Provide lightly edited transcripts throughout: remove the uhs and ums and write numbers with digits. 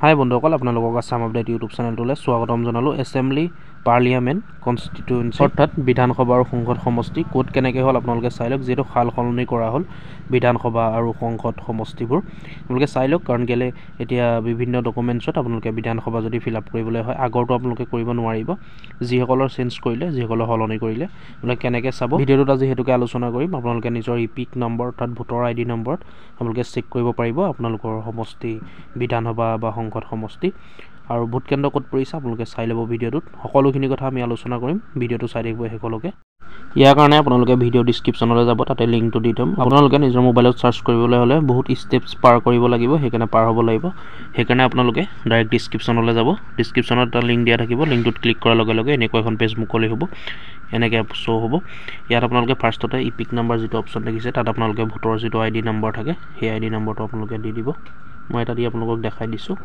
হাই বন্ধুসকল আপোনালোকক Assam update YouTube চেনেলটোলৈ স্বাগতম জনালো। এছেম্বলি পাৰ্লিয়ামেণ্ট কনষ্টিটুৱেঞ্চি অৰ্থাৎ বিধানসভা আৰু সংসদ সমষ্টি ক'ত কেনেকৈ হ'ল আপোনালোকে চাই লওক। যিহেতু সাল সলনি কৰা হ'ল বিধানসভা আৰু সংসদ সমষ্টিবোৰ, আপোনালোকে চাই লওক। কাৰণ কেলৈ এতিয়া বিভিন্ন ডকুমেণ্টছত আপোনালোকে বিধানসভা যদি ফিল আপ কৰিবলৈ হয়, আগৰটো আপোনালোকে কৰিব নোৱাৰিব। যিসকলৰ চেঞ্জ কৰিলে, যিসকলৰ সলনি কৰিলে, আপোনালোকে কেনেকৈ চাব ভিডিঅ'টোত আজি সেইটোকে আলোচনা কৰিম। আপোনালোকে নিজৰ ইপিক নম্বৰ অৰ্থাৎ ভোটৰ আইডি নম্বৰত আপোনালোকে চেক কৰিব পাৰিব আপোনালোকৰ সমষ্টি বিধানসভা বা সংসদ সমষ্টি আৰু ভোট কেন্দ্ৰ ক'ত পৰিছে আপোনালোকে চাই ল'ব। ভিডিঅ'টোত সকলোখিনি কথা আমি আলোচনা কৰিম। ভিডিঅ'টো চাই থাকিব শেষলৈকে। ইয়াৰ কাৰণে আপোনালোকে ভিডিঅ' ডিছক্ৰিপশ্যনলৈ যাব, তাতে লিংকটো দি থ'ম। আপোনালোকে নিজৰ মোবাইলত চাৰ্চ কৰিবলৈ হ'লে বহুত ষ্টেপছ পাৰ কৰিব লাগিব, সেইকাৰণে পাৰ হ'ব লাগিব। সেইকাৰণে আপোনালোকে ডাইৰেক্ট ডিছক্ৰিপশ্যনলৈ যাব। ডিছক্ৰিপশ্যনত এটা লিংক দিয়া থাকিব। লিংকটোত ক্লিক কৰাৰ লগে লগে এনেকুৱা এখন পেজ মুকলি হ'ব, এনেকৈ শ্ব' হ'ব। ইয়াত আপোনালোকে ফাৰ্ষ্টতে ইপিক নাম্বাৰ যিটো অপশ্যন দেখিছে, তাত আপোনালোকে ভোটৰ যিটো আইডি নম্বৰ থাকে, সেই আইডি নম্বৰটো আপোনালোকে দি দিব। মই এটা দি আপোনালোকক দেখাই দিছোঁ।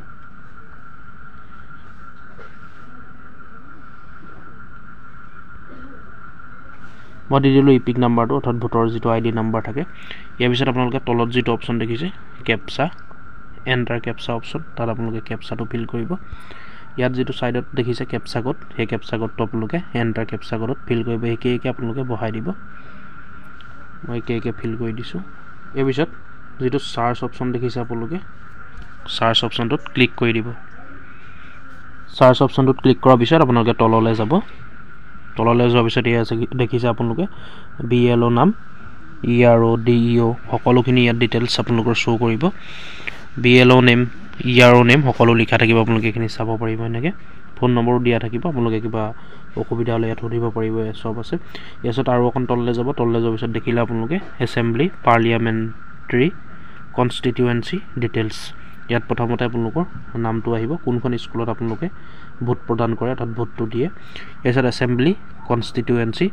মই দি দিলোঁ ইপিক নাম্বাৰটো অৰ্থাৎ ভোটৰ যিটো আইডি নাম্বাৰ থাকে। ইয়াৰ পিছত আপোনালোকে তলত যিটো অপশ্যন দেখিছে কেপচা, এণ্টাৰ কেপচা অপশ্যন, তাত আপোনালোকে কেপচাটো ফিল কৰিব। ইয়াত যিটো ছাইডত দেখিছে কেপচা কোড, সেই কেপচা কোডটো আপোনালোকে এণ্টাৰ কেপচা কোডত ফিল কৰিব। একে একে আপোনালোকে বহাই দিব। মই একে একে ফিল কৰি দিছোঁ। ইয়াৰ পিছত যিটো চাৰ্চ অপশ্যন দেখিছে আপোনালোকে, চাৰ্চ অপশ্যনটোত ক্লিক কৰি দিব। চাৰ্চ অপশ্যনটোত ক্লিক কৰাৰ পিছত আপোনালোকে তললৈ যাব। তললৈ যোৱাৰ পিছত এয়া দেখিছে আপোনালোকে BLO নাম, ERO DEO সকলোখিনি ইয়াত ডিটেইলছ আপোনালোকৰ শ্ব' কৰিব। BLO নেম, ERO নেম সকলো লিখা থাকিব, আপোনালোকে এইখিনি চাব পাৰিব। এনেকৈ ফোন নম্বৰো দিয়া থাকিব, আপোনালোকে কিবা অসুবিধা হ'লে ইয়াত সুধিব পাৰিব। এয়া চব আছে। ইয়াৰ পিছত আৰু অকণ তললৈ যাব। তললৈ যোৱাৰ পিছত দেখিলে আপোনালোকে এছেম্বলি পাৰ্লিয়ামেণ্টাৰী কনষ্টিটুৱেঞ্চি ডিটেইলছ। ইয়াত প্ৰথমতে আপোনালোকৰ নামটো আহিব, কোনখন স্কুলত আপোনালোকে ভোট প্ৰদান কৰে অৰ্থাৎ ভোটটো দিয়ে। ইয়াৰ পিছত এছেম্বলি কনষ্টিটুৱেঞ্চি,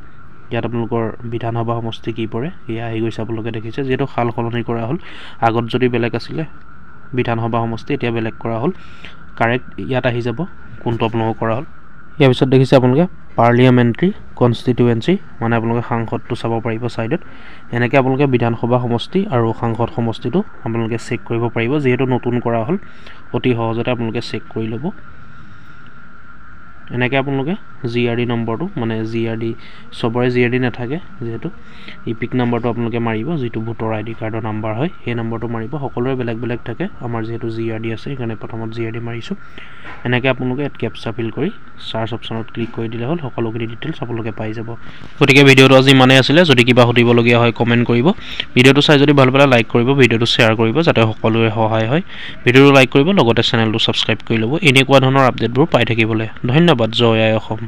ইয়াত আপোনালোকৰ বিধানসভা সমষ্টি কি পৰে এয়া আহি গৈছে। আপোনালোকে দেখিছে যিহেতু সাল সলনি কৰা হ'ল, আগত যদি বেলেগ আছিলে বিধানসভা সমষ্টি, এতিয়া বেলেগ কৰা হ'ল। কাৰেক্ট ইয়াত আহি যাব কোনটো আপোনালোকৰ কৰা হ'ল। ইয়াৰ পিছত দেখিছে আপোনালোকে পাৰ্লিয়ামেণ্টাৰী কনষ্টিটুৱেঞ্চি, মানে আপোনালোকে সাংসদটো চাব পাৰিব ছাইডত। এনেকৈ আপোনালোকে বিধানসভা সমষ্টি আৰু সাংসদ সমষ্টিটো আপোনালোকে চেক কৰিব পাৰিব। যিহেতু নতুন কৰা হ'ল, অতি সহজতে আপোনালোকে চেক কৰি ল'ব। এনেকৈ আপোনালোকে GRD নম্বৰটো, মানে GRD চবৰে GRD নাথাকে, যিহেতু ইপিক নম্বৰটো আপোনালোকে মাৰিব, যিটো ভোটৰ ID কাৰ্ডৰ নাম্বাৰ হয়, সেই নম্বৰটো মাৰিব। সকলোৰে বেলেগ বেলেগ থাকে, আমাৰ যিহেতু GRD আছে সেইকাৰণে প্ৰথমত GRD মাৰিছোঁ। এনেকৈ আপোনালোকে ইয়াত কেপচা ফিল কৰি চাৰ্চ অপশ্যনত ক্লিক কৰি দিলে হ'ল, সকলোখিনি ডিটেইলছ আপোনালোকে পাই যাব। গতিকে ভিডিঅ'টো আজি ইমানেই আছিলে। যদি কিবা সুধিবলগীয়া হয় কমেণ্ট কৰিব। ভিডিঅ'টো চাই যদি ভাল পালে লাইক কৰিব, ভিডিঅ'টো শ্বেয়াৰ কৰিব, যাতে সকলোৰে সহায় হয়। ভিডিঅ'টো লাইক কৰিব, লগতে চেনেলটো ছাবস্ক্ৰাইব কৰি ল'ব এনেকুৱা ধৰণৰ আপডেটবোৰ পাই থাকিবলৈ। ধন্যবাদ। জয় আই অসম।